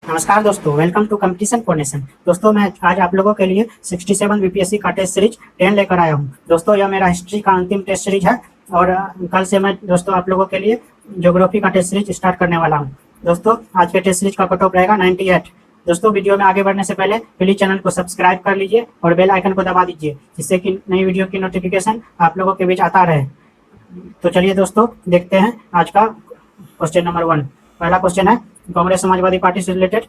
नमस्कार दोस्तों, welcome to competition for. दोस्तों, मैं आज आप लोगों के लिए 67 बीपीएससी का टेस्ट सीरीज 10 लेकर आया हूं। दोस्तों, यह मेरा हिस्ट्री का अंतिम टेस्ट सीरीज है और कल से मैं दोस्तों आप लोगों के लिए ज्योग्राफी का टेस्ट सीरीज स्टार्ट करने वाला हूं। दोस्तों, आज के टेस्ट सीरीज का कट ऑफ रहेगा 98। दोस्तों, वीडियो में आगे बढ़ने से पहले प्लीज चैनल को सब्सक्राइब कर लीजिए और बेल आइकन को दबा दीजिए, जिससे कि नई वीडियो की नोटिफिकेशन आप लोगों के बीच आता रहे। तो चलिए दोस्तों, देखते हैं आज का क्वेश्चन नंबर 1। पहला क्वेश्चन है, कांग्रेस समाजवादी पार्टी से रिलेटेड।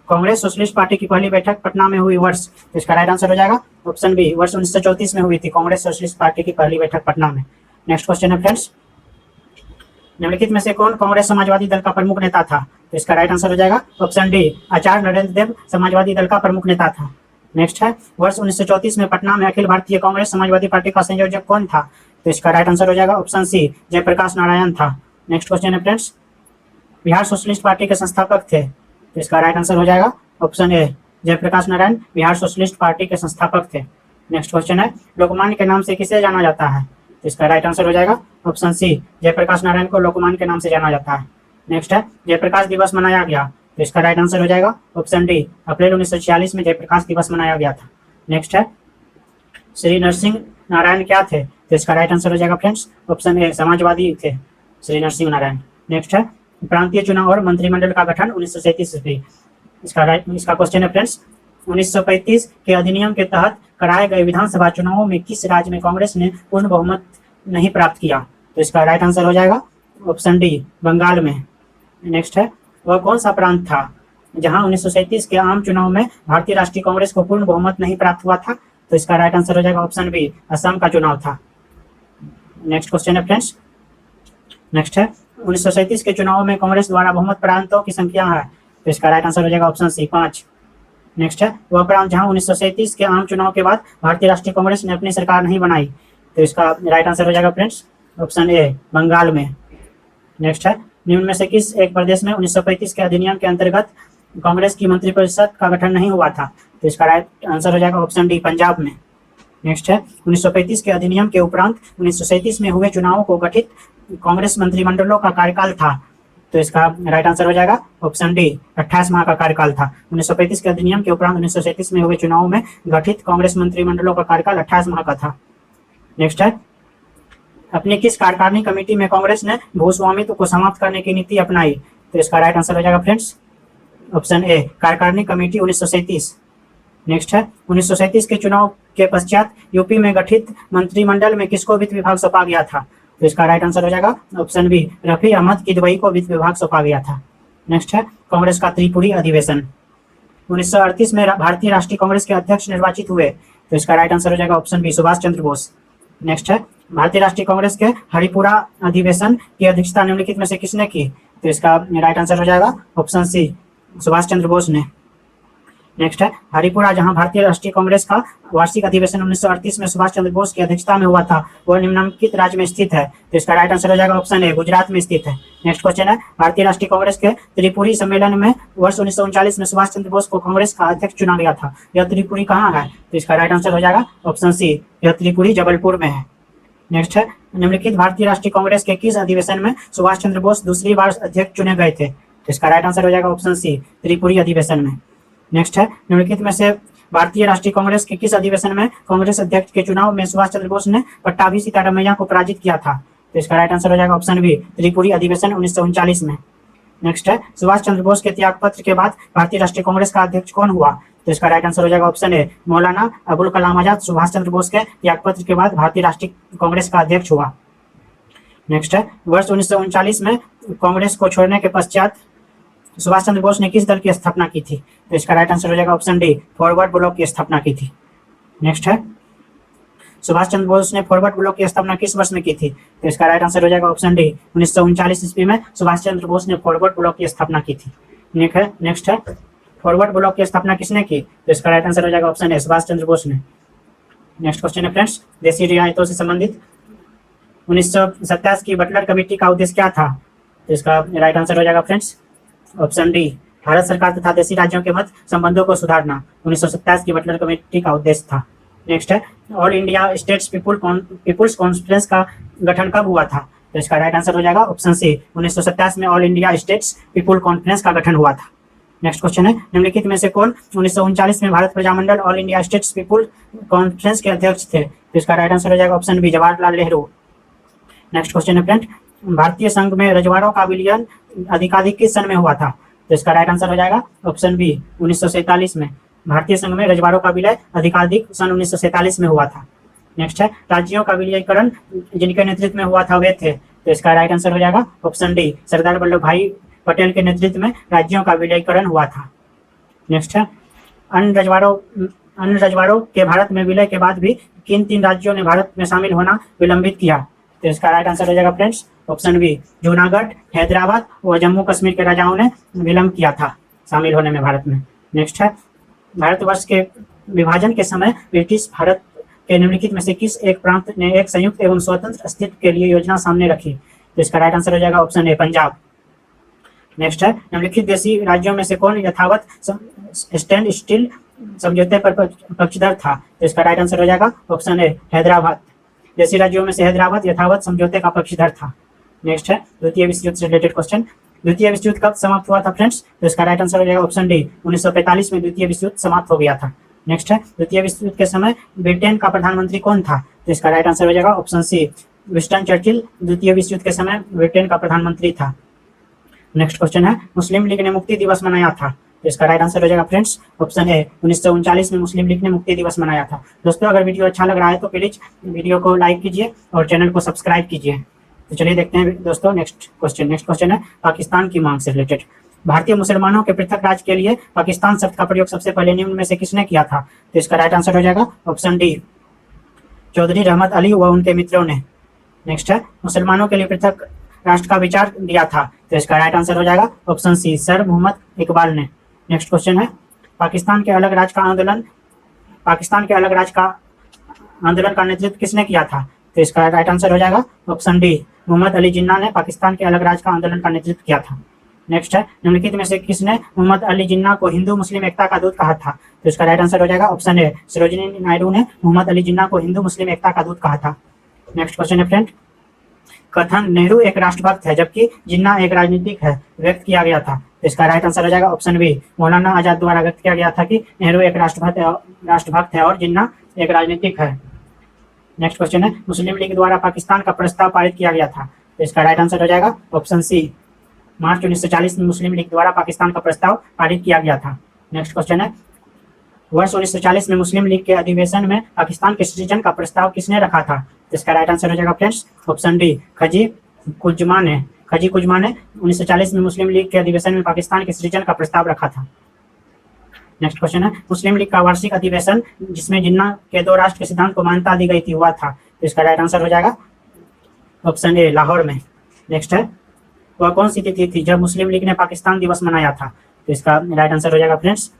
कांग्रेस सोशलिस्ट पार्टी की पहली बैठक पटना में हुई वर्ष। तो इसका राइट आंसर हो जाएगा ऑप्शन बी, वर्ष 1934 में हुई थी कांग्रेस सोशलिस्ट पार्टी की पहली बैठक पटना में। नेक्स्ट क्वेश्चन है फ्रेंड्स, निम्नलिखित में से कौन कांग्रेस समाजवादी दल का प्रमुख नेता था? तो इसका राइट आंसर हो जाएगा ऑप्शन डी, आचार्य नरेंद्र देव समाजवादी दल का प्रमुख नेता था। नेक्स्ट है, वर्ष 1934 में पटना में अखिल भारतीय कांग्रेस समाजवादी पार्टी का संयोजक कौन था? तो इसका राइट आंसर हो जाएगा ऑप्शन सी, जयप्रकाश नारायण था। नेक्स्ट क्वेश्चन है फ्रेंड्स, बिहार सोशलिस्ट पार्टी के संस्थापक थे। तो इसका राइट आंसर हो जाएगा option A, Jayaprakash Narayan Bihar socialist party के संस्थापक थे। नेक्स्ट क्वेश्चन है, लोकमान्य के नाम से किसे जाना जाता है? तो इसका राइट आंसर हो जाएगा ऑप्शन सी, जयप्रकाश नारायण को लोकमान्य के नाम से जाना जाता है। नेक्स्ट है, जयप्रकाश दिवस मनाया गया। तो इसका राइट आंसर हो जाएगा ऑप्शन डी, अप्रैल 1946 में जयप्रकाश दिवस मनाया गया था। नेक्स्ट है, श्री नरसिंह नारायण क्या थे? तो इसका राइट आंसर हो जाएगा फ्रेंड्स ऑप्शन ए, समाजवादी थे श्री नरसिंह नारायण। नेक्स्ट है, प्रांतीय चुनाव और मंत्रिमंडल का गठन 1937 ईस्वी। इसका क्वेश्चन है फ्रेंड्स, 1935 के अधिनियम के तहत कराए गए विधानसभा चुनावों में किस राज्य में कांग्रेस ने पूर्ण बहुमत नहीं प्राप्त किया? तो इसका राइट आंसर हो जाएगा ऑप्शन डी, बंगाल में। नेक्स्ट है, वह कौन सा प्रांत था जहां 1937 के आम चुनाव में भारतीय राष्ट्रीय कांग्रेस को पूर्ण बहुमत नहीं प्राप्त हुआ था? तो इसका राइट आंसर हो जाएगा ऑप्शन बी, असम का चुनाव था। नेक्स्ट क्वेश्चन है फ्रेंड्स, नेक्स्ट है, 1937 के चुनाव में कांग्रेस द्वारा बहुमत प्रांतों की संख्या है। तो इसका राइट आंसर हो जाएगा ऑप्शन सी, 5। नेक्स्ट है, वह प्रांत जहां 1937 के आम चुनाव के बाद भारतीय राष्ट्रीय कांग्रेस ने अपनी सरकार नहीं बनाई। तो इसका राइट आंसर हो जाएगा फ्रेंड्स ऑप्शन ए, बंगाल में। नेक्स्ट है, निम्न में से किस एक प्रदेश में 1935 के अधिनियम के अंतर्गत कांग्रेस की मंत्रिपरिषद का गठन नहीं हुआ था? तो इसका राइट आंसर हो जाएगा ऑप्शन डी, पंजाब में। नेक्स्ट है, 1935 के अधिनियम के उपरांत 1937 में हुए चुनावों को गठित कांग्रेस मंत्रिमंडलों का कार्यकाल था। तो इसका राइट आंसर हो जाएगा ऑप्शन डी, 28 माह का कार्यकाल था। 1935 के अधिनियम के उपरांत 1937 में हुए चुनावों में गठित कांग्रेस मंत्रिमंडलों का कार्यकाल 28 माह का था। नेक्स्ट है, अपनी किस कार्यकारिणी कमेटी में कांग्रेस ने भूस्वामित्व को समाप्त करने की नीति अपनाई? तो इसका राइट आंसर हो जाएगा फ्रेंड्स ऑप्शन ए, कार्यकारिणी कमेटी 1937। नेक्स्ट है, 1937 के चुनाव के पश्चात यूपी में गठित मंत्रिमंडल में किसको वित्त विभाग सौंपा गया था? तो इसका राइट आंसर हो जाएगा ऑप्शन बी, रफी अहमद किदवई को वित्त विभाग सौंपा गया था। नेक्स्ट है, कांग्रेस का त्रिपुरी अधिवेशन। 1938 में भारतीय राष्ट्रीय कांग्रेस के अध्यक्ष निर्वाचित हुए। तो इसका राइट आंसर हो जाएगा option B, Subhash Chandra Bose. Next है, भारतीय राष्ट्रीय कांग्रेस के हरिपुरा अधिवेशन की अध्यक्षता निम्नलिखित में से किसने की? तो इसका राइट आंसर हो जाएगा ऑप्शन सी, सुभाष चंद्र बोस ने। नेक्स्ट है, हरिपुरा जहां भारतीय राष्ट्रीय कांग्रेस का वार्षिक अधिवेशन 1938 में सुभाष चंद्र बोस की अध्यक्षता में हुआ था, वह निम्नलिखित राज्य में स्थित है। तो इसका राइट आंसर हो जाएगा ऑप्शन ए, गुजरात में स्थित है। नेक्स्ट क्वेश्चन है, भारतीय राष्ट्रीय कांग्रेस के त्रिपुरी सम्मेलन में वर्ष 1939 में सुभाष चंद्र बोस को कांग्रेस का अध्यक्ष चुना गया था। यह त्रिपुरी कहाँ है? तो इसका राइट आंसर हो जाएगा ऑप्शन सी, यह त्रिपुरी जबलपुर में है। नेक्स्ट है, निम्नलिखित भारतीय राष्ट्रीय कांग्रेस के किस अधिवेशन में सुभाष चंद्र बोस दूसरी बार अध्यक्ष चुने गए थे? तो इसका राइट आंसर हो जाएगा ऑप्शन सी, त्रिपुरी अधिवेशन में। नेक्स्ट है, निम्नलिखित में से भारतीय राष्ट्रीय कांग्रेस के किस अधिवेशन में कांग्रेस अध्यक्ष के चुनाव में सुभाष चंद्र बोस ने पट्टाभी सीतारामैया को पराजित किया था? तो इसका राइट आंसर हो जाएगा ऑप्शन बी, त्रिपुरी अधिवेशन 1939 में। नेक्स्ट है, सुभाष चंद्र बोस के त्यागपत्र के बाद भारतीय राष्ट्रीय कांग्रेस का अध्यक्ष कौन हुआ? तो इसका राइट आंसर हो जाएगा ऑप्शन ए, मौलाना अबुल कलाम आजाद सुभाष चंद्र बोस के त्यागपत्र के बाद भारतीय राष्ट्रीय कांग्रेस का अध्यक्ष हुआ। नेक्स्ट है, वर्ष 1939 में कांग्रेस को छोड़ने के पश्चात सुभाष चंद्र बोस ने किस दल की स्थापना की थी? तो इसका राइट आंसर हो जाएगा ऑप्शन डी, फॉरवर्ड ब्लॉक की स्थापना की थी। नेक्स्ट है, सुभाष चंद्र बोस ने फॉरवर्ड ब्लॉक की स्थापना किस वर्ष में की थी? तो इसका राइट आंसर हो जाएगा ऑप्शन डी, 1939 ईस्वी में सुभाष चंद्र बोस ने फॉरवर्ड ब्लॉक की स्थापना की थी। नेक्स्ट है, फॉरवर्ड ब्लॉक की स्थापना किसने की? तो इसका राइट आंसर हो जाएगा ऑप्शन ए, सुभाष चंद्र बोस ने। नेक्स्ट क्वेश्चन है फ्रेंड्स, देशी रियायतों से संबंधित 1927 की बटलर कमेटी का उद्देश्य क्या था? तो इसका राइट आंसर हो जाएगा फ्रेंड्स ऑप्शन डी, भारत सरकार तथा देशी राज्यों के मध्य संबंधों को सुधारना 1927 की बटलर कमेटी का उद्देश्य था। नेक्स्ट है, all India states people's conference का गठन कब हुआ था? तो इसका राइट आंसर हो जाएगा ऑप्शन सी, 1927 में all India states people conference का गठन हुआ था। नेक्स्ट क्वेश्चन है, निम्नलिखित में से कौन 1939 में Bharat Prajamandal all India states people conference के अध्यक्ष थे? तो इसका राइट आंसर हो जाएगा option B, Jawaharlal Nehru. Next question है फ्रेंड, भारतीय संघ में रजवाड़ों का विलयन अधिकाधिक किस सन में हुआ था? तो इसका राइट आंसर हो जाएगा ऑप्शन बी, 1947 में। भारतीय संघ में रजवाड़ों का विलय अधिकाधिक सन 1947 में हुआ था। नेक्स्ट है, राज्यों का विलयीकरण जिनके नेतृत्व में हुआ था वे थे? तो इसका राइट आंसर हो जाएगा ऑप्शन डी, सरदार वल्लभ भाई पटेल के नेतृत्व में राज्यों का विलयीकरण हुआ था। नेक्स्ट है, अन्य रजवाड़ों के भारत में विलय के बाद भी किन 3 राज्यों ने भारत में शामिल होना विलंबित किया? तो इसका राइट आंसर हो जाएगा friends option B, Junagadh, Hyderabad और जम्मू कश्मीर के राजाओं ने विलंब किया था शामिल होने में भारत में। नेक्स्ट है, भारतवर्ष के विभाजन के समय ब्रिटिश भारत के निम्नलिखित में से किस एक प्रांत ने एक संयुक्त एवं स्वतंत्र अस्तित्व के लिए योजना सामने रखी? तो इसका राइट आंसर हो जाएगा ऑप्शन ए, पंजाब। नेक्स्ट है, निम्नलिखित देशी राज्यों में से कौन यथावत स्टैंड स्टिल समझौते पर पक्षधर था? तो इसका राइट आंसर हो जाएगा ऑप्शन ए, हैदराबाद। देशी राज्यों में से हैदराबाद यथावत समझौते का पक्षधर था। नेक्स्ट है, द्वितीय विश्व युद्ध से रिलेटेड क्वेश्चन, द्वितीय विश्व युद्ध कब समाप्त हुआ था फ्रेंड्स? तो इसका राइट आंसर हो जाएगा ऑप्शन डी, 1945 में द्वितीय विश्व युद्ध समाप्त हो गया था। नेक्स्ट है, द्वितीय विश्व युद्ध के समय ब्रिटेन का प्रधानमंत्री कौन था? तो इसका राइट आंसर हो जाएगा ऑप्शन सी, विंस्टन चर्चिल द्वितीय विश्व युद्ध के समय ब्रिटेन का प्रधानमंत्री था। नेक्स्ट क्वेश्चन है, मुस्लिम लीग ने मुक्ति दिवस मनाया था? तो इसका राइट आंसर हो जाएगा फ्रेंड्स ऑप्शन ए, 1939 में मुस्लिम लीग ने मुक्ति दिवस मनाया था। दोस्तों अगर वीडियो अच्छा लग रहा है तो प्लीज वीडियो को लाइक कीजिए और चैनल को सब्सक्राइब कीजिए। तो चलिए देखते हैं दोस्तों नेक्स्ट क्वेश्चन है पाकिस्तान की मांग से रिलेटेड। भारतीय मुसलमानों के पृथक राज्य के लिए पाकिस्तान शब्द का प्रयोग सबसे पहले निम्न में से किसने किया था? तो इसका राइट आंसर हो जाएगा ऑप्शन डी, चौधरी रहमत अली व उनके मित्रों ने। नेक्स्ट है, मुसलमानों के लिए पृथक राष्ट्र का विचार दिया था? तो इसका राइट आंसर हो जाएगा option C, sir Mohammad Iqbal ने। नेक्स्ट क्वेश्चन है, पाकिस्तान के अलग राज्य का आंदोलन का नेतृत्व किसने किया था? तो इसका राइट आंसर हो जाएगा ऑप्शन डी, मोहम्मद अली जिन्ना ने पाकिस्तान के अलग राज्य का आंदोलन का नेतृत्व किया था। नेक्स्ट है, निम्नलिखित में से किसने मोहम्मद अली जिन्ना को हिंदू मुस्लिम एकता का दूत कहा था? तो इसका राइट आंसर हो जाएगा ऑप्शन ए, सरोजिनी नायडू ने मोहम्मद अली जिन्ना को हिंदू मुस्लिम एकता का दूत कहा था। नेक्स्ट क्वेश्चन है फ्रेंड, कथन नेहरू एक राष्ट्रभक्त है जबकि जिन्ना एक राजनीतिक है व्यक्त किया गया था? तो इसका राइट आंसर हो जाएगा ऑप्शन बी, मौलाना आजाद द्वारा व्यक्त किया गया था कि नेहरू एक राष्ट्रभक्त है और जिन्ना एक राजनीतिक है। नेक्स्ट क्वेश्चन है, मुस्लिम लीग द्वारा पाकिस्तान का प्रस्ताव पारित किया गया था? तो इसका राइट आंसर हो जाएगा ऑप्शन सी, मार्च 1940 में मुस्लिम लीग द्वारा पाकिस्तान का प्रस्ताव पारित किया गया था। नेक्स्ट क्वेश्चन है, वर्ष 1940 में मुस्लिम लीग के अधिवेशन में पाकिस्तान के सृजन का प्रस्ताव किसने रखा था? तो इसका राइट आंसर हो जाएगा फ्रेंड्स ऑप्शन डी, खजी कुज्मा ने 1940 में मुस्लिम लीग के अधिवेशन में पाकिस्तान के सृजन का प्रस्ताव रखा था। नेक्स्ट क्वेश्चन है, मुस्लिम लीग का वार्षिक अधिवेशन जिसमें जिन्ना के 2 राष्ट्र के सिद्धांत को मान्यता दी गई थी हुआ था? तो इसका राइट आंसर हो जाएगा ऑप्शन ए, लाहौर में। नेक्स्ट है, वह कौन सी तिथि थी जब मुस्लिम लीग ने पाकिस्तान दिवस मनाया था? तो इसका राइट आंसर हो जाएगा फ्रेंड्स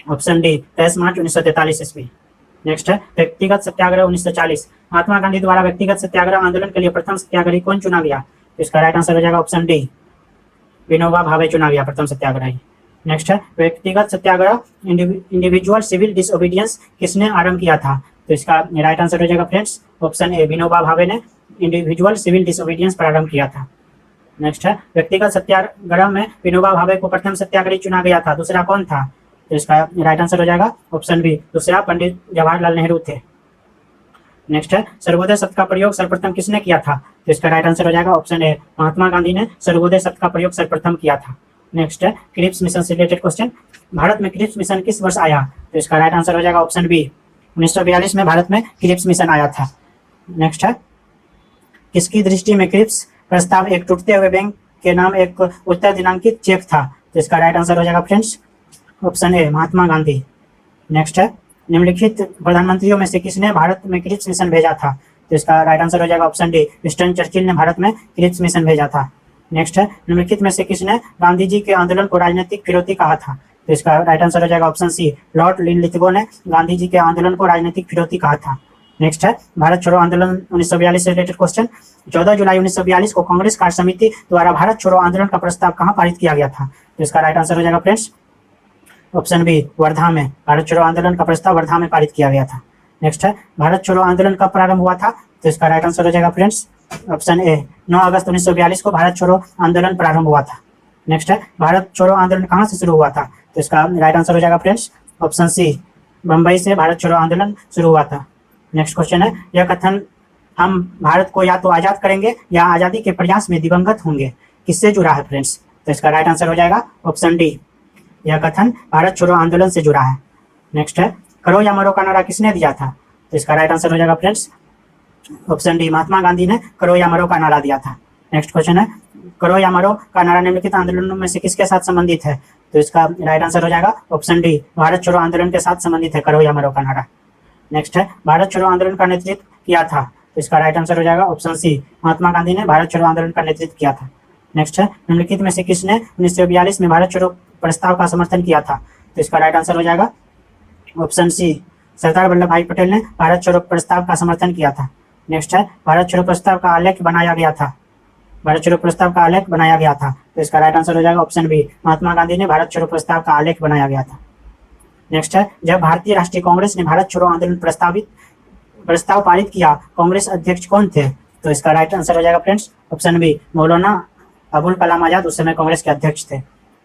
ऑप्शन डी, 23 मार्च 1943 ईस्वी। नेक्स्ट है, व्यक्तिगत सत्याग्रह 1940, महात्मा गांधी द्वारा व्यक्तिगत सत्याग्रह आंदोलन के लिए प्रथम सत्याग्रही कौन चुना गया? तो इसका राइट आंसर हो जाएगा ऑप्शन डी, विनोबा भावे चुना गया प्रथम सत्याग्रही। नेक्स्ट है, व्यक्तिगत सत्याग्रह इंडिविजुअल सिविल डिसओबीडियंस किसने आरंभ किया था? तो इसका राइट आंसर हो जाएगा friends option A, Vinoba Bhave ने इंडिविजुअल सिविल डिसओबीडियंस प्रारंभ किया था। नेक्स्ट है, व्यक्तिगत सत्याग्रह में विनोबा भावे को प्रथम सत्याग्रही चुना गया था, दूसरा कौन था? तो इसका राइट आंसर हो जाएगा ऑप्शन बी, दूसरा पंडित जवाहरलाल नेहरू थे। नेक्स्ट है, सर्वोदय शब्द का प्रयोग सर्वप्रथम किसने किया था? तो इसका राइट आंसर हो जाएगा ऑप्शन ए, महात्मा गांधी ने सर्वोदय शब्द का प्रयोग सर्वप्रथम किया था। नेक्स्ट है, क्रिप्स मिशन से रिलेटेड क्वेश्चन, भारत में क्रिप्स मिशन किस वर्ष आया? तो इसका राइट आंसर हो जाएगा ऑप्शन बी, 1942 में भारत में क्रिप्स मिशन आया था। नेक्स्ट है, किसकी दृष्टि में क्रिप्स प्रस्ताव एक टूटते हुए बैंक के नाम एक उत्तर दिनांकित चेक था? तो इसका राइट आंसर हो जाएगा friends option A, Mahatma Gandhi. Next है, निम्नलिखित प्रधानमंत्रियों में से किसने भारत में क्रिप्स मिशन भेजा था? तो इसका राइट आंसर हो जाएगा ऑप्शन डी, विंस्टन चर्चिल ने भारत में क्रिप्स मिशन भेजा था। नेक्स्ट है, निम्नलिखित में से किसने गांधी जी के आंदोलन को राजनीतिक फिरौती कहा था? तो इसका राइट आंसर हो जाएगा ऑप्शन सी, लॉर्ड लिनलिथगो ने गांधी जी के आंदोलन को राजनीतिक फिरौती कहा था। नेक्स्ट है, भारत छोड़ो आंदोलन 1942 से रिलेटेड क्वेश्चन, 14 जुलाई 1942 को कांग्रेस कार्य समिति द्वारा भारत छोड़ो आंदोलन का प्रस्ताव कहाँ पारित किया गया था? तो इसका राइट आंसर हो जाएगा फ्रेंड्स ऑप्शन बी, वर्धा में। भारत छोड़ो आंदोलन का प्रस्ताव वर्धा में पारित किया गया था। नेक्स्ट है, भारत छोड़ो आंदोलन कब प्रारंभ हुआ था? तो इसका राइट आंसर हो जाएगा फ्रेंड्स ऑप्शन ए 9 अगस्त 1942 को भारत छोड़ो आंदोलन प्रारंभ हुआ था। नेक्स्ट है भारत छोड़ो आंदोलन कहाँ से शुरू हुआ था, तो इसका राइट आंसर हो जाएगा फ्रेंड्स ऑप्शन सी बंबई से भारत छोड़ो आंदोलन शुरू हुआ था। नेक्स्ट क्वेश्चन है यह कथन हम भारत को या तो आजाद करेंगे या आजादी के प्रयास में दिवंगत होंगे किससे जुड़ा है फ्रेंड्स, तो इसका राइट आंसर हो जाएगा ऑप्शन डी यह कथन भारत छोड़ो आंदोलन से जुड़ा है। नेक्स्ट है करो या मरो का नारा किसने दिया था, तो इसका राइट आंसर हो जाएगा friends option D Mahatma Gandhi ने करो या मरो का नारा दिया था। नेक्स्ट क्वेश्चन है करो या मरो का नारा निम्नलिखित आंदोलनों में से किसके साथ संबंधित है, तो इसका राइट आंसर हो जाएगा ऑप्शन डी भारत छोड़ो आंदोलन के साथ संबंधित है करो या मरो का नारा। नेक्स्ट है भारत छोड़ो आंदोलन का नेतृत्व किया था, तो इसका राइट आंसर हो जाएगा ऑप्शन सी महात्मा गांधी ने भारत छोड़ो आंदोलन का नेतृत्व किया था। नेक्स्ट है निम्नलिखित में से किसने 1942 में भारत छोड़ो प्रस्ताव का समर्थन किया था, तो इसका राइट आंसर हो जाएगा ऑप्शन सी सरदार वल्लभ भाई पटेल ने भारत छोड़ो प्रस्ताव का समर्थन किया था। नेक्स्ट है भारत छोड़ो प्रस्ताव का आलेख बनाया गया था, भारत छोड़ो प्रस्ताव का आलेख बनाया गया था, तो इसका राइट आंसर हो जाएगा ऑप्शन बी महात्मा गांधी ने भारत छोड़ो प्रस्ताव का आलेख बनाया गया था। नेक्स्ट है जब भारतीय राष्ट्रीय कांग्रेस ने भारत छोड़ो आंदोलन प्रस्ताव पारित किया कांग्रेस अध्यक्ष कौन थे, तो इसका राइट आंसर हो जाएगा friends option B Maulana Abul Kalam Azad उस समय कांग्रेस के अध्यक्ष थे।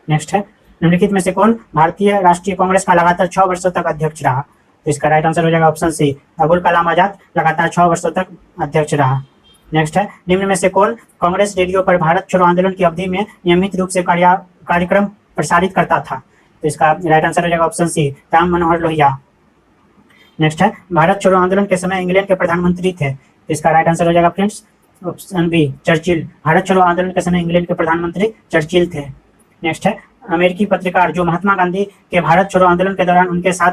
नेक्स्ट है निम्नलिखित में से कौन भारतीय राष्ट्रीय कांग्रेस का लगातार 6 वर्षों तक अध्यक्ष रहा, तो इसका राइट आंसर हो जाएगा ऑप्शन सी अबुल कलाम आजाद लगातार 6 वर्षों तक अध्यक्ष रहा। नेक्स्ट है निम्न में से कौन कांग्रेस रेडियो पर भारत छोड़ो आंदोलन की अवधि में नियमित रूप से कार्यक्रम प्रसारित करता था, तो इसका राइट आंसर हो जाएगा ऑप्शन सी राम मनोहर लोहिया। नेक्स्ट है भारत छोड़ो आंदोलन के समय इंग्लैंड के प्रधानमंत्री थे, तो इसका राइट आंसर हो जाएगा friends option B Churchill. Bharat छोड़ो आंदोलन के समय इंग्लैंड के प्रधानमंत्री चर्चिल थे। नेक्स्ट है अमेरिकी पत्रकार जो महात्मा गांधी के भारत छोड़ो आंदोलन के दौरान उनके साथ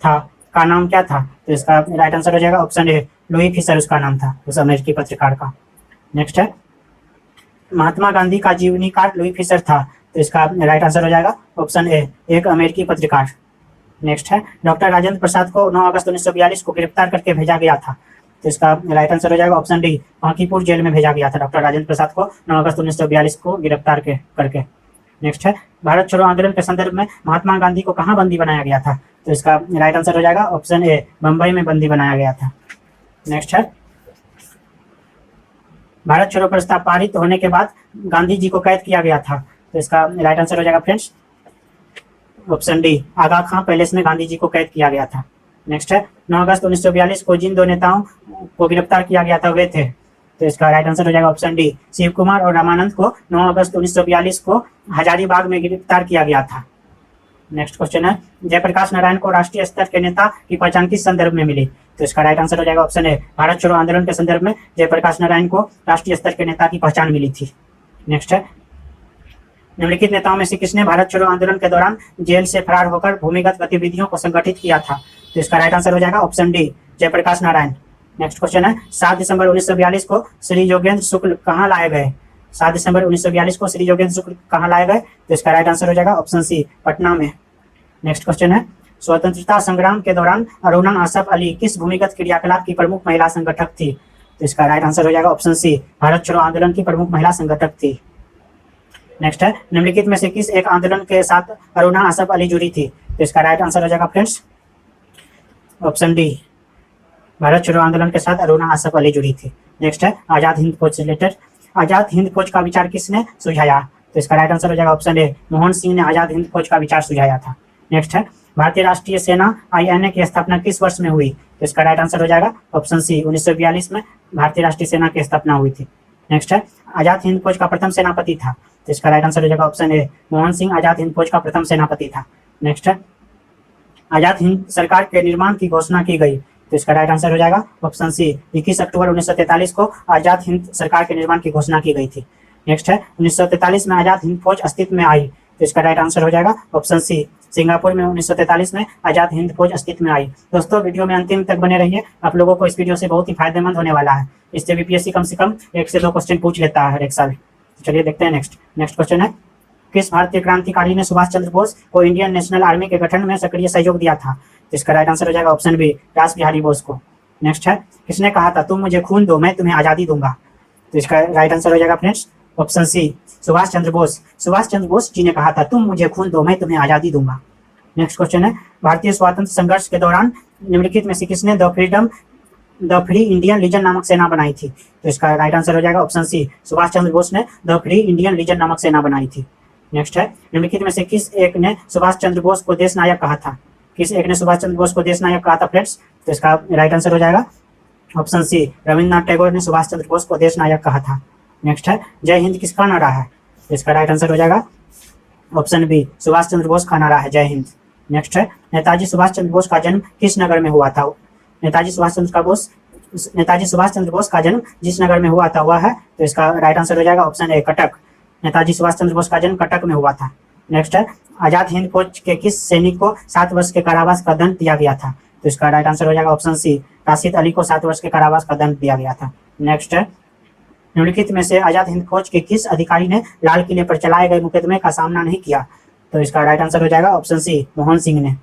था का नाम क्या था, तो इसका राइट आंसर हो जाएगा ऑप्शन ए लुई फिशर उसका नाम था उस अमेरिकी पत्रकार का। नेक्स्ट है महात्मा गांधी का जीवनीकार लुई फिशर था, तो इसका राइट आंसर हो जाएगा ऑप्शन ए एक अमेरिकी पत्रकार। नेक्स्ट है डॉक्टर राजेंद्र प्रसाद को 9 अगस्त 1942 को गिरफ्तार करके भेजा गया था, तो इसका राइट आंसर हो जाएगा ऑप्शन डी बांकीपुर जेल में भेजा गया था डॉक्टर राजेंद्र प्रसाद को 9 अगस्त 1942 को गिरफ्तार करके। नेक्स्ट है भारत छोड़ो आंदोलन के संदर्भ में महात्मा गांधी को कहाँ बंदी बनाया गया था, तो इसका राइट आंसर हो जाएगा ऑप्शन ए बंबई में बंदी बनाया गया था। नेक्स्ट है भारत छोड़ो प्रस्ताव पारित होने के बाद गांधी जी को कैद किया गया था, तो इसका राइट आंसर हो जाएगा फ्रेंड्स ऑप्शन डी आगा खां पैलेस में गांधी जी को कैद किया गया था। नेक्स्ट है 9 अगस्त 1942 को जिन 2 नेताओं को गिरफ्तार किया गया था वे थे, तो इसका राइट आंसर हो जाएगा ऑप्शन डी शिव कुमार और रामानंद को 9 अगस्त 1942 को हजारीबाग में गिरफ्तार किया गया था। नेक्स्ट क्वेश्चन है जयप्रकाश नारायण को राष्ट्रीय स्तर के नेता की पहचान किस संदर्भ में मिली, तो इसका राइट आंसर हो जाएगा ऑप्शन ए भारत छोड़ो आंदोलन के संदर्भ में जयप्रकाश नारायण को राष्ट्रीय स्तर के नेता की पहचान मिली थी। नेक्स्ट है निम्नलिखित नेताओं में से किसने भारत छोड़ो आंदोलन के दौरान जेल से फरार होकर भूमिगत गतिविधियों को संगठित किया था, तो इसका राइट आंसर हो जाएगा option D Jayaprakash Narayan. Next question है 7 दिसंबर 1942 को श्री योगेंद्र शुक्ल कहाँ लाए गए, 7 दिसंबर 1942 को श्री योगेंद्र शुक्ल कहाँ लाए गए, तो इसका राइट आंसर हो जाएगा ऑप्शन सी पटना में। नेक्स्ट क्वेश्चन है स्वतंत्रता संग्राम के दौरान अरुणा आसफ अली किस भूमिगत क्रियाकलाप की प्रमुख महिला संगठक थी, तो इसका राइट आंसर हो जाएगा ऑप्शन सी भारत छोड़ो आंदोलन की प्रमुख महिला संगठक थी। नेक्स्ट है निम्नलिखित में से किस एक आंदोलन के साथ अरुणा आसफ अली जुड़ी थी, तो इसका राइट आंसर हो जाएगा फ्रेंड्स ऑप्शन डी भारत छोड़ो आंदोलन के साथ अरुणा आसफ अली जुड़ी थी। नेक्स्ट है आजाद हिंद फौज से रिलेटेड आजाद हिंद फौज का विचार किसने सुझाया, तो इसका राइट आंसर हो जाएगा ऑप्शन ए मोहन सिंह ने आजाद हिंद फौज का विचार सुझाया था। नेक्स्ट है भारतीय राष्ट्रीय सेना INA की स्थापना किस वर्ष में हुई, तो इसका राइट आंसर हो जाएगा ऑप्शन सी 1942 में भारतीय राष्ट्रीय सेना की स्थापना हुई थी। नेक्स्ट है आजाद हिंद फौज का प्रथम सेनापति था, तो इसका राइट आंसर हो जाएगा ऑप्शन ए मोहन सिंह आजाद हिंद फौज का प्रथम सेनापति था। नेक्स्ट है आजाद हिंद सरकार के निर्माण की घोषणा की गई, तो इसका राइट आंसर हो जाएगा ऑप्शन सी 21 अक्टूबर 1943 को आजाद हिंद सरकार के निर्माण की घोषणा की गई थी। नेक्स्ट है 1943 में आजाद हिंद फौज अस्तित्व में आई, तो इसका राइट आंसर हो जाएगा ऑप्शन सी सिंगापुर में 1943 में आजाद हिंद फौज अस्तित्व में आई। दोस्तों वीडियो में अंतिम तक बने रहिए, आप लोगों को इस वीडियो से बहुत ही फायदेमंद होने वाला है। इससे बीपीएससी कम से कम 1 से 2 क्वेश्चन पूछ लेता है हर एक साल। चलिए देखते हैं नेक्स्ट क्वेश्चन है किस भारतीय क्रांतिकारी ने सुभाष चंद्र बोस को इंडियन नेशनल आर्मी के गठन में सक्रिय सहयोग दिया था, तो इसका राइट आंसर हो जाएगा ऑप्शन बी रास बिहारी बोस को। नेक्स्ट है किसने कहा था तुम मुझे खून दो मैं तुम्हें आजादी दूंगा, तो इसका राइट आंसर हो जाएगा फ्रेंड्स ऑप्शन सी सुभाष चंद्र बोस जी ने कहा था तुम मुझे खून दो मैं तुम्हें आजादी दूंगा। नेक्स्ट क्वेश्चन है भारतीय स्वातंत्र संघर्ष के दौरान निम्नलिखित में से किसने the freedom the free Indian legion नामक सेना बनाई थी? तो इसका राइट आंसर हो जाएगा ऑप्शन सी, सुभाष चंद्र बोस ने द फ्री इंडियन लीजन नामक सेना बनाई थी। नेक्स्ट है, निम्नलिखित में से किस एक ने सुभाष चंद्र बोस को देश नायक कहा था? किस एक ने सुभाष चंद्र बोस को देश नायक कहा था फ्रेंड्स? तो इसका राइट आंसर हो जाएगा ऑप्शन सी, रविन्द्रनाथ टैगोर ने सुभाष चंद्र बोस को देश नायक कहा था। नेक्स्ट है, जय हिंद किसका नारा है? तो इसका राइट आंसर हो जाएगा ऑप्शन बी, सुभाष चंद्र बोस का नारा है जय हिंद। नेक्स्ट है, नेताजी सुभाष चंद्र बोस का जन्म किस नगर में हुआ था? नेताजी सुभाष चंद्र बोस का जन्म जिस नगर में हुआ था वह है, तो इसका राइट आंसर हो जाएगा ऑप्शन ए, कटक। नेताजी सुभाष चंद्र बोस का जन्म कटक में हुआ था। नेक्स्ट है, आजाद हिंद फौज के किस सैनिक को 7 वर्ष के कारावास का दंड दिया गया था? तो इसका राइट आंसर हो जाएगा ऑप्शन सी, राशिद अली को 7 वर्ष के कारावास का दंड दिया गया था। नेक्स्ट है, निम्नलिखित में से आजाद हिंद फौज के किस अधिकारी ने लाल किले पर चलाए गए मुकदमे का सामना नहीं किया? तो इसका राइट आंसर हो जाएगा ऑप्शन सी, मोहन सिंह ने।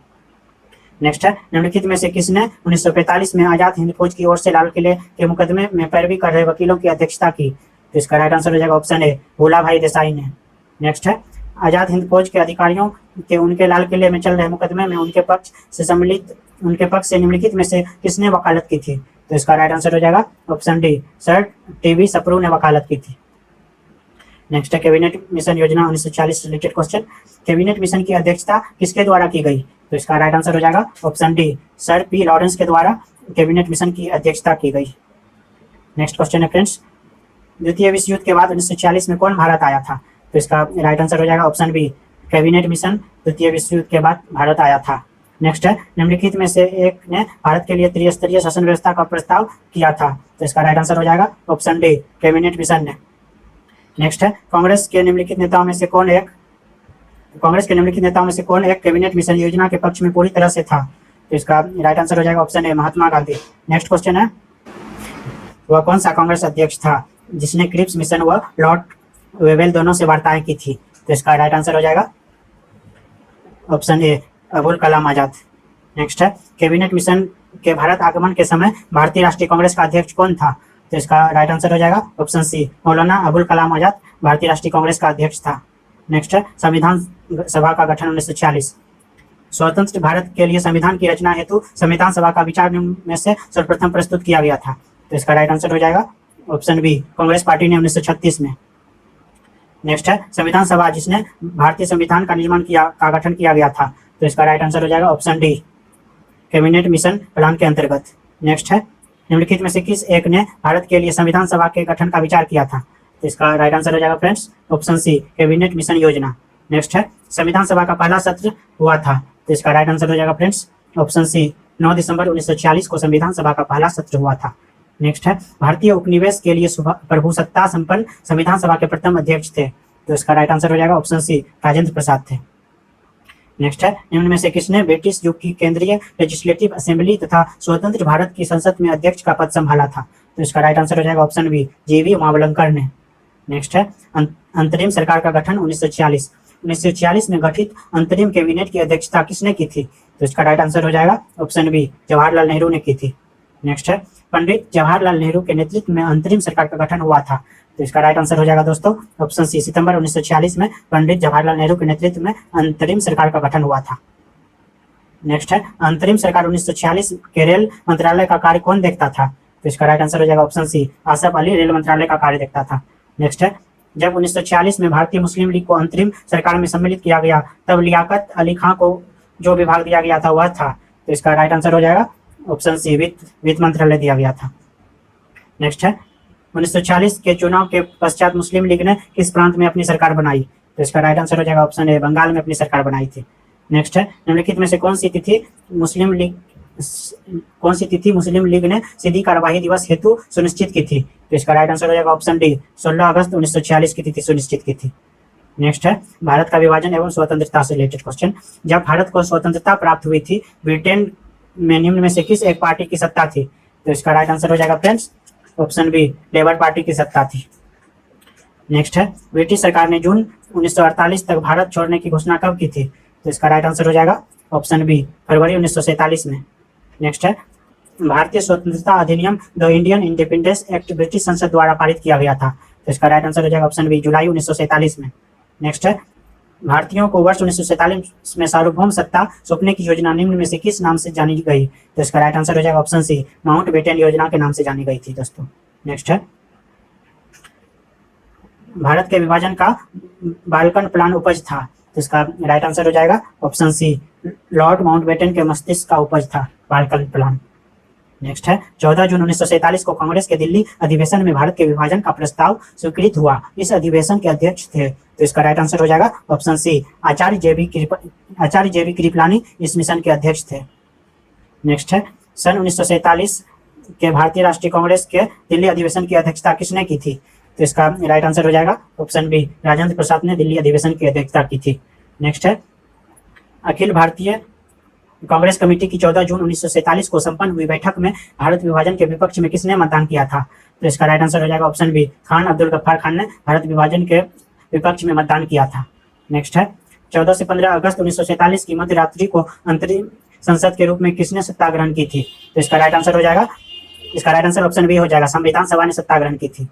नेक्स्ट है, निम्नलिखित में से किसने 1945 में आजाद हिंद फौज की ओर से लाल किले के मुकदमे में पैरवी कर रहे वकीलों की अध्यक्षता की? तो इसका राइट आंसर हो जाएगा ऑप्शन ए, भोला भाई देसाई ने। नेक्स्ट है, आजाद हिंद फौज के अधिकारियों के उनके लाल किले में चल रहे मुकदमे में उनके पक्ष से निम्नलिखित में से किसने वकालत की थी? तो इसका राइट आंसर हो जाएगा option D, sir TV Sapru ने वकालत की थी। नेक्स्ट है, कैबिनेट मिशन योजना 1940 रिलेटेड क्वेश्चन। कैबिनेट मिशन की अध्यक्षता किसके द्वारा की गई? तो इसका राइट आंसर हो जाएगा option D, sir P Lawrence के द्वारा कैबिनेट मिशन की अध्यक्षता की गई। नेक्स्ट क्वेश्चन है फ्रेंड्स, द्वितीय विश्व युद्ध के बाद 1940 में कौन भारत आया था? तो इसका राइट आंसर हो जाएगा ऑप्शन बी, कैबिनेट मिशन द्वितीय विश्व युद्ध के बाद भारत आया था। नेक्स्ट है, निम्नलिखित में से एक ने भारत के लिए त्रिस्तरीय शासन व्यवस्था का प्रस्ताव किया था? तो इसका राइट आंसर हो जाएगा ऑप्शन डी, कैबिनेट मिशन ने। नेक्स्ट है, कांग्रेस के निम्नलिखित नेताओं में से कौन एक कैबिनेट मिशन योजना के पक्ष में पूरी तरह से था? तो इसका राइट आंसर हो जाएगा ऑप्शन ए, महात्मा गांधी। नेक्स्ट क्वेश्चन है, वह कौन सा कांग्रेस अध्यक्ष था जिसने क्रिप्स मिशन व लॉर्ड वेवेल दोनों से वार्ताएं की थी? तो इसका राइट आंसर हो जाएगा ऑप्शन ए, अबुल कलाम आजाद। नेक्स्ट है, कैबिनेट मिशन के भारत आगमन के समय भारतीय राष्ट्रीय कांग्रेस का अध्यक्ष कौन था? तो इसका राइट आंसर हो जाएगा ऑप्शन सी, मौलाना अबुल कलाम आजाद भारतीय राष्ट्रीय कांग्रेस का अध्यक्ष था। नेक्स्ट है, संविधान सभा का गठन 1946। स्वतंत्र भारत के लिए संविधान की रचना हेतु संविधान सभा का विचार निम्न में से सर्वप्रथम प्रस्तुत किया गया था? तो इसका राइट आंसर हो जाएगा ऑप्शन बी, कांग्रेस पार्टी ने 1936 में। नेक्स्ट है, संविधान सभा जिसने भारतीय संविधान का निर्माण का गठन किया गया था? तो इसका राइट आंसर हो जाएगा option D, cabinet mission plan के अंतर्गत। नेक्स्ट है, निम्नलिखित में से किस एक ने भारत के लिए संविधान सभा के गठन का विचार किया था? तो इसका राइट आंसर हो जाएगा friends option C, cabinet mission योजना। नेक्स्ट है, संविधान सभा का पहला सत्र हुआ था? तो इसका राइट आंसर हो जाएगा फ्रेंड्स ऑप्शन सी, 9 दिसंबर 1946 को संविधान सभा का पहला सत्र हुआ था। नेक्स्ट है, भारतीय उपनिवेश के लिए प्रभुसत्ता संपन्न संविधान सभा के प्रथम अध्यक्ष थे? तो इसका राइट आंसर हो जाएगा ऑप्शन सी, राजेंद्र प्रसाद थे। नेक्स्ट है, निम्न में से किसने ब्रिटिश युग की केंद्रीय लेजिस्लेटिव असेंबली तथा स्वतंत्र भारत की संसद में अध्यक्ष का पद संभाला था? तो इसका राइट आंसर हो जाएगा ऑप्शन बी, जीवी उमावलंकर ने। नेक्स्ट है, अंतरिम सरकार का गठन 1946 में गठित अंतरिम कैबिनेट की अध्यक्षता किसने की थी? तो इसका राइट आंसर हो जाएगा ऑप्शन बी, जवाहरलाल नेहरू ने की थी। नेक्स्ट है, पंडित जवाहरलाल नेहरू के नेतृत्व में अंतरिम सरकार का गठन हुआ था? तो इसका राइट आंसर हो जाएगा दोस्तों ऑप्शन सी, सितंबर 1946 में पंडित जवाहरलाल नेहरू के नेतृत्व में अंतरिम सरकार का गठन हुआ था। नेक्स्ट है, अंतरिम सरकार 1946 के रेल मंत्रालय का कार्य कौन देखता था? तो इसका राइट आंसर हो जाएगा option C, Asaf Ali rail मंत्रालय का कार्य देखता था। नेक्स्ट है, जब 1946 में भारतीय मुस्लिम लीग को अंतरिम सरकार में सम्मिलित किया गया तब लियाकत अली खां को जो विभाग दिया गया था वह था? तो इसका राइट आंसर हो जाएगा ऑप्शन सी, वित्त मंत्रालय दिया गया था। नेक्स्ट है, 1940 के चुनाव के पश्चात मुस्लिम लीग ने किस प्रांत में अपनी सरकार बनाई? तो इसका राइट आंसर हो जाएगा ऑप्शन ए, बंगाल में अपनी सरकार बनाई थी। नेक्स्ट है, निम्नलिखित में से कौन सी तिथि मुस्लिम लीग ने सीधी कार्यवाही दिवस हेतु सुनिश्चित की थी? तो इसका राइट आंसर हो जाएगा ऑप्शन डी, 16 अगस्त 1946 की तिथि सुनिश्चित की थी। नेक्स्ट है, भारत का विभाजन एवं स्वतंत्रता से रिलेटेड क्वेश्चन। जब भारत को स्वतंत्रता प्राप्त हुई थी ब्रिटेन में निम्न में से किस एक पार्टी की सत्ता थी? तो इसका राइट आंसर हो जाएगा friends option B, labour party की सत्ता थी। नेक्स्ट है, ब्रिटिश सरकार ने जून 1948 तक भारत छोड़ने की घोषणा कब की थी? तो इसका राइट आंसर हो जाएगा ऑप्शन बी, फरवरी 1947 में। नेक्स्ट है, भारतीय स्वतंत्रता अधिनियम the Indian independence act British संसद द्वारा पारित किया गया था? तो इसका राइट आंसर हो जाएगा ऑप्शन बी, जुलाई 1947 में। नेक्स्ट है, भारतीयों को वर्ष 1947 में सार्वभौम सत्ता सौंपने की योजना निम्न में से किस नाम से जानी गई? तो इसका राइट आंसर हो जाएगा ऑप्शन सी, माउंट बेटन योजना के नाम से जानी गई थी दोस्तों। नेक्स्ट है, भारत के विभाजन का बाल्कन प्लान उपज था। तो इसका राइट आंसर हो जाएगा ऑप्शन सी, लॉर्ड माउंटबेटन के मस्तिष्क का उपज था बाल्कन प्लान। नेक्स्ट है, 14 जून 1947 को कांग्रेस के दिल्ली अधिवेशन में भारत के विभाजन का प्रस्ताव स्वीकृत हुआ। इस अधिवेशन के अध्यक्ष थे। तो इसका राइट आंसर हो जाएगा ऑप्शन सी, आचार्य जेबी कृपलानी इस मिशन के अध्यक्ष थे। नेक्स्ट है, सन 1947 के भारतीय राष्ट्रीय कांग्रेस के दिल्ली अधिवेशन की अध्यक्षता किसने की थी? तो इसका राइट आंसर हो जाएगा ऑप्शन बी, राजेंद्र प्रसाद ने दिल्ली अधिवेशन की अध्यक्षता की थी। नेक्स्ट है, अखिल भारतीय कांग्रेस कमेटी की 14 जून 1947 को संपन्न हुई बैठक में भारत विभाजन के विपक्ष में किसने मतदान किया था? तो इसका राइट आंसर हो जाएगा ऑप्शन बी, खान अब्दुल गफ्फार खान ने भारत विभाजन के विपक्ष में मतदान किया था। नेक्स्ट है, 14 से 15 अगस्त 1947 की मध्य रात्रि को अंतरिम संसद के रूप में किसने सत्ता ग्रहण की थी? तो इसका राइट आंसर हो जाएगा, इसका राइट आंसर ऑप्शन बी हो जाएगा, संविधान सभा ने सत्ता ग्रहण की थी।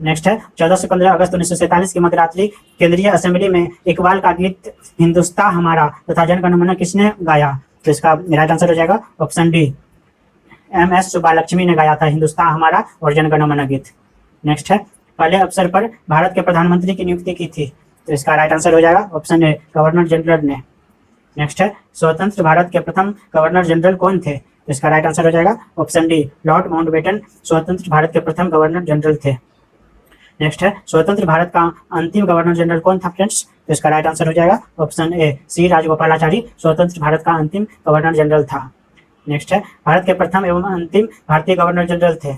नेक्स्ट है, 14 से 15 अगस्त 1947 की मध्यरात्रि केंद्रीय असेंबली में इकबाल का गीत हिंदुस्तान हमारा तथा जन गण मन किसने गाया? तो इसका राइट आंसर हो जाएगा ऑप्शन डी, MS सुब्बालक्ष्मी ने गाया था हिंदुस्तान हमारा और जन गण मन गीत। नेक्स्ट है, पहले अवसर पर भारत के प्रधानमंत्री की नियुक्ति की थी। तो इसका राइट आंसर हो जाएगा ऑप्शन ए, गवर्नर जनरल ने। नेक्स्ट है, स्वतंत्र भारत के प्रथम गवर्नर जनरल कौन थे? तो इसका राइट आंसर हो जाएगा ऑप्शन डी, लॉर्ड माउंटबेटन स्वतंत्र भारत के प्रथम गवर्नर जनरल थे। नेक्स्ट है, स्वतंत्र भारत का अंतिम गवर्नर जनरल कौन था फ्रेंड्स? तो इसका राइट आंसर हो जाएगा ऑप्शन ए, सी राजगोपालाचारी स्वतंत्र भारत का अंतिम गवर्नर जनरल था। नेक्स्ट है, भारत के प्रथम एवं अंतिम भारतीय गवर्नर जनरल थे।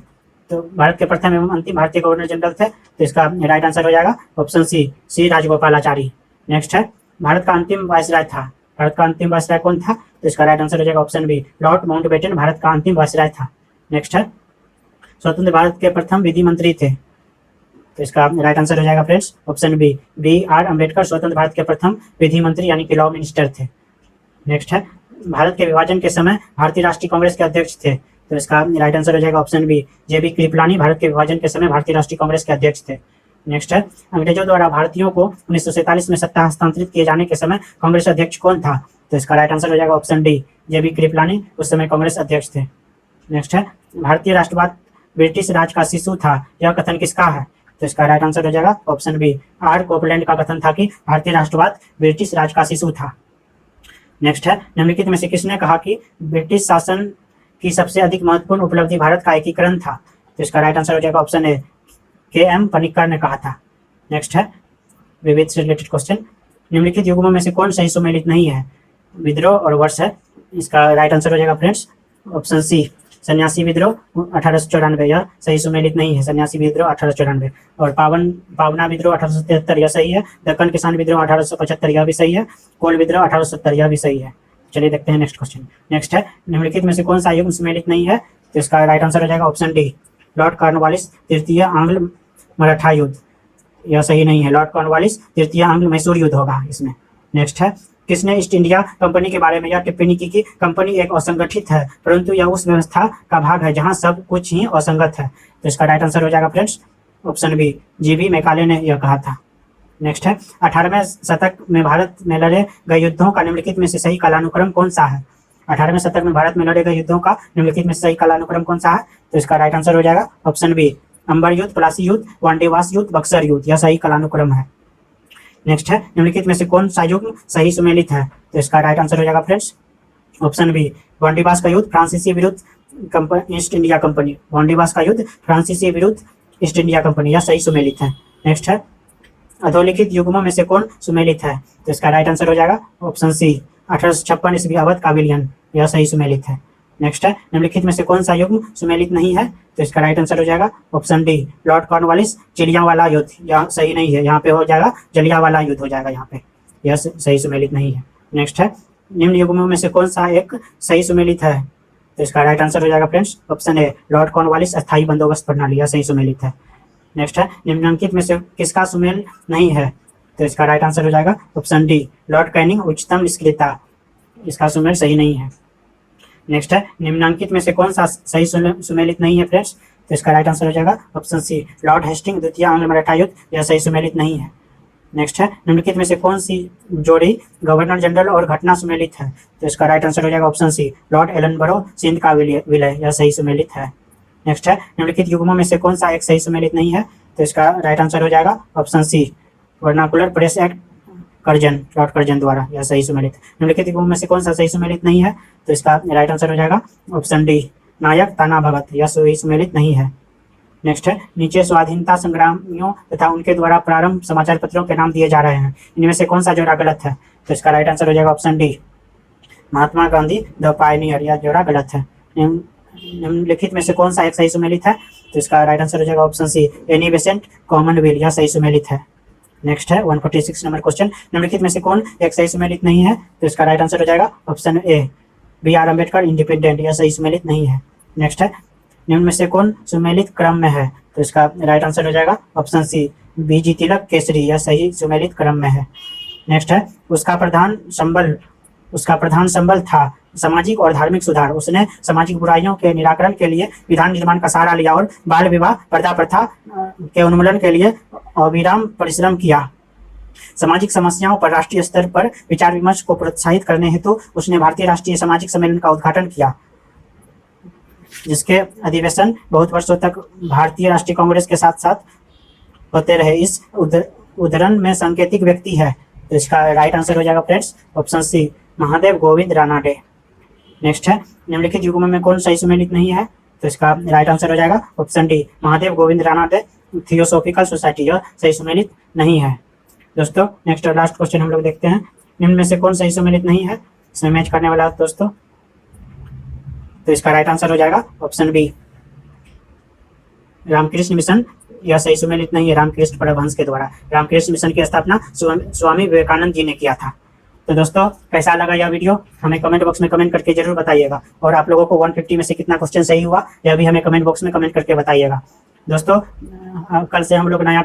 तो भारत के प्रथम एवं अंतिम भारतीय गवर्नर जनरल थे। तो इसका राइट आंसर हो जाएगा ऑप्शन सी, सी राजगोपालाचारी। नेक्स्ट है, भारत का अंतिम वायसराय था। भारत का अंतिम वायसराय कौन था? तो इसका राइट आंसर हो जाएगा option B, lord Mountbatten Bharat का अंतिम वायसराय था। नेक्स्ट है, स्वतंत्र भारत के प्रथम विधि मंत्री थे। तो इसका राइट आंसर हो जाएगा friends option B, BR Ambedkar स्वतंत्र भारत के प्रथम विधि मंत्री यानी कि लॉ मिनिस्टर थे। नेक्स्ट है, भारत के विभाजन के समय भारतीय राष्ट्रीय कांग्रेस के अध्यक्ष थे। तो इसका राइट आंसर हो जाएगा option B, JB Kripalani Bharat के विभाजन के समय भारतीय राष्ट्रीय कांग्रेस के अध्यक्ष थे। नेक्स्ट है, अंग्रेजों द्वारा भारतीयों को 1947 में सत्ता हस्तांतरित किए जाने के समय कांग्रेस अध्यक्ष कौन था? तो इसका राइट आंसर हो जाएगा ऑप्शन डी, JB कृपलानी उस समय कांग्रेस अध्यक्ष थे। नेक्स्ट है, भारतीय राष्ट्रवाद ब्रिटिश राज का शिशु था, यह कथन किसका है? तो इसका राइट आंसर हो जाएगा ऑप्शन बी, R कोपलैंड का कथन था कि भारतीय राष्ट्रवाद ब्रिटिश राज का शिशु था। नेक्स्ट है, निम्नलिखित में से किसने कहा कि ब्रिटिश शासन की सबसे अधिक महत्वपूर्ण उपलब्धि भारत का एकीकरण था? तो इसका राइट आंसर हो जाएगा ऑप्शन ए, KM पनिक्कर ने कहा था। नेक्स्ट है, विविध से रिलेटेड क्वेश्चन, निम्नलिखित युग्मों में से कौन सही सुमेलित नहीं है? विद्रोह और वर्ष है। इसका राइट आंसर हो जाएगा फ्रेंड्स ऑप्शन सी, सन्यासी विद्रोह 1894, यह सही सुमेलित नहीं है। सन्यासी विद्रोह 1894 और पावना विद्रोह 1873, यह सही है। दक्कन किसान विद्रोह 1875, यह भी सही है। कोल विद्रोह 1870, यह भी सही है। चलिए देखते हैं नेक्स्ट क्वेश्चन। नेक्स्ट है, निम्नलिखित में से कौन सा युग्म सुमेलित नहीं है? तो इसका राइट आंसर हो जाएगा ऑप्शन डी, लॉर्ड कॉर्नवालिस तृतीय आंग्ल मराठा युद्ध, यह सही नहीं है। लॉर्ड कॉर्नवालिस तृतीय आंग्ल मैसूर युद्ध होगा इसमें। नेक्स्ट है, किसने ईस्ट इंडिया कंपनी के बारे में यह टिप्पणी की कि कंपनी एक असंगठित है परंतु यह उस व्यवस्था का भाग है जहां सब कुछ ही असंगत है? तो इसका राइट आंसर हो जाएगा friends option B, GV Macaulay ने यह कहा था। नेक्स्ट है, 18वें शतक में भारत में लड़े गए युद्धों का निम्नलिखित में से सही कालानुक्रम कौन सा है? 18वें शतक में भारत में लड़े गए युद्धों का निम्नलिखित में सही कालानुक्रम कौन सा है? तो इसका राइट आंसर हो जाएगा ऑप्शन बी, अंबर युद्ध, प्लासी युद्ध, वांडेवास युद्ध, बक्सर युद्ध, यह सही कालानुक्रम है। नेक्स्ट है, निम्नलिखित में से कौन सा युग्म सही सुमेलित है? तो इसका राइट आंसर हो जाएगा फ्रेंड्स ऑप्शन बी, वांडीवास का युद्ध फ्रांसीसी विरुद्ध ईस्ट इंडिया कंपनी। वांडीवास का युद्ध फ्रांसीसी विरुद्ध ईस्ट इंडिया कंपनी, यह सही सुमेलित है। नेक्स्ट है, अधोलिखित युग्मों में से कौन सुमेलित है? तो इसका राइट आंसर हो जाएगा ऑप्शन सी, 1856 ईस्वी अवध का विलियन, यह सही सुमेलित है। नेक्स्ट है, निम्नलिखित में से कौन सा युग्म सुमेलित नहीं है? तो इसका राइट आंसर हो जाएगा option D, Lord Cornwallis Jallianwala युद्ध, यह सही नहीं है। यहाँ पे हो जाएगा जलियांवाला युद्ध हो जाएगा यहाँ पे, यह सही सुमेलित नहीं है। नेक्स्ट है, निम्न युग्मों में से कौन सा एक सही सुमेलित है? तो इसका राइट आंसर हो जाएगा friends option A, Lord Cornwallis अस्थायी बंदोबस्त प्रणाली, यह सही सुमेलित है। नेक्स्ट है, निम्नलिखित में से किसका सुमेल नहीं है? तो इसका राइट आंसर हो जाएगा ऑप्शन डी, लॉर्ड कैनिंग उच्चतम निष्क्रियता, इसका सुमेल सही नहीं है। नेक्स्ट है, निम्नांकित में से कौन सा सही सुमेलित नहीं है फ्रेंड्स? तो इसका राइट आंसर हो जाएगा ऑप्शन सी, लॉर्ड हेस्टिंग द्वितीय आंग्ल मराठा युद्ध, यह सही सुमेलित नहीं है। नेक्स्ट है निम्नलिखित में से कौन सी जोड़ी गवर्नर जनरल और घटना सुमेलित है? तो इसका राइट आंसर हो जाएगा option C, lord Ellenborough Sindh का विलय, यह सही सुमेलित है। नेक्स्ट है निम्नलिखित युग्मों में से कौन सा एक सही सुमेलित नहीं है? तो इसका राइट आंसर हो जाएगा option C, vernacular press act Curzon, lord Curzon द्वारा, यह सही सुमेलित। निम्नलिखित युग्मों में से कौन सा सही सुमेलित नहीं है? तो इसका राइट आंसर हो जाएगा ऑप्शन डी, नायक ताना भगत, यह सही सुमेलित नहीं है। नेक्स्ट है नीचे स्वाधीनता संग्रामियों तथा उनके द्वारा प्रारंभ समाचार पत्रों के नाम दिए जा रहे हैं, इनमें से कौन सा जोड़ा गलत है? तो इसका राइट आंसर हो जाएगा option D, Mahatma Gandhi the Pioneer, यह जोड़ा गलत है। निम्नलिखित में से कौन सा एक सही सुमेलित है? तो इसका राइट आंसर हो जाएगा option C, Annie Besant commonwealth, यह सही सुमेलित है। नेक्स्ट है 146 नंबर क्वेश्चन, निम्नलिखित में से कौन एक सही सुमेलित नहीं है? तो इसका राइट आंसर हो जाएगा option A, B R Ambedkar independent, यह सही सुमेलित नहीं है। नेक्स्ट है निम्न में से कौन सुमेलित क्रम में है? तो इसका राइट आंसर हो जाएगा ऑप्शन सी, बी जी तिलक केसरी, यह सही सुमेलित क्रम में है। नेक्स्ट है उसका प्रधान संबल था सामाजिक और धार्मिक सुधार, उसने सामाजिक बुराइयों के निराकरण के लिए विधान निर्माण का सहारा लिया और बाल विवाह पर्दा प्रथा के उन्मूलन के लिए अविराम परिश्रम किया। सामाजिक समस्याओं पर राष्ट्रीय स्तर पर विचार विमर्श को प्रोत्साहित करने हेतु उसने भारतीय राष्ट्रीय सामाजिक सम्मेलन का उद्घाटन किया, जिसके अधिवेशन बहुत वर्षों तक भारतीय राष्ट्रीय कांग्रेस के साथ साथ होते रहे। इस उद्धरण में सांकेतिक व्यक्ति है, तो इसका राइट आंसर हो जाएगा friends option C, Mahadev Govind Ranade. Next है निम्नलिखित युग्मों में कौन सही सुमेलित नहीं है? तो इसका राइट आंसर हो जाएगा option D, Mahadev Govind Ranade theosophical society, यह सही सुमेलित नहीं है। दोस्तों नेक्स्ट और लास्ट क्वेश्चन हम लोग देखते हैं, निम्न में से कौन सही सुमेलित नहीं है? इसमें मैच करने वाला है दोस्तों, तो इसका राइट आंसर हो जाएगा ऑप्शन बी, रामकृष्ण मिशन, यह सही सुमेलित नहीं है। रामकृष्ण परमहंस के द्वारा रामकृष्ण मिशन की स्थापना स्वामी विवेकानंद जी ने किया था। तो दोस्तों कैसा लगा यह वीडियो हमें कमेंट बॉक्स में कमेंट करके जरूर बताइएगा, और आप लोगों को 150 में से कितना क्वेश्चन सही हुआ यह भी हमें कमेंट बॉक्स में कमेंट करके बताइएगा। दोस्तों कल से हम लोग नया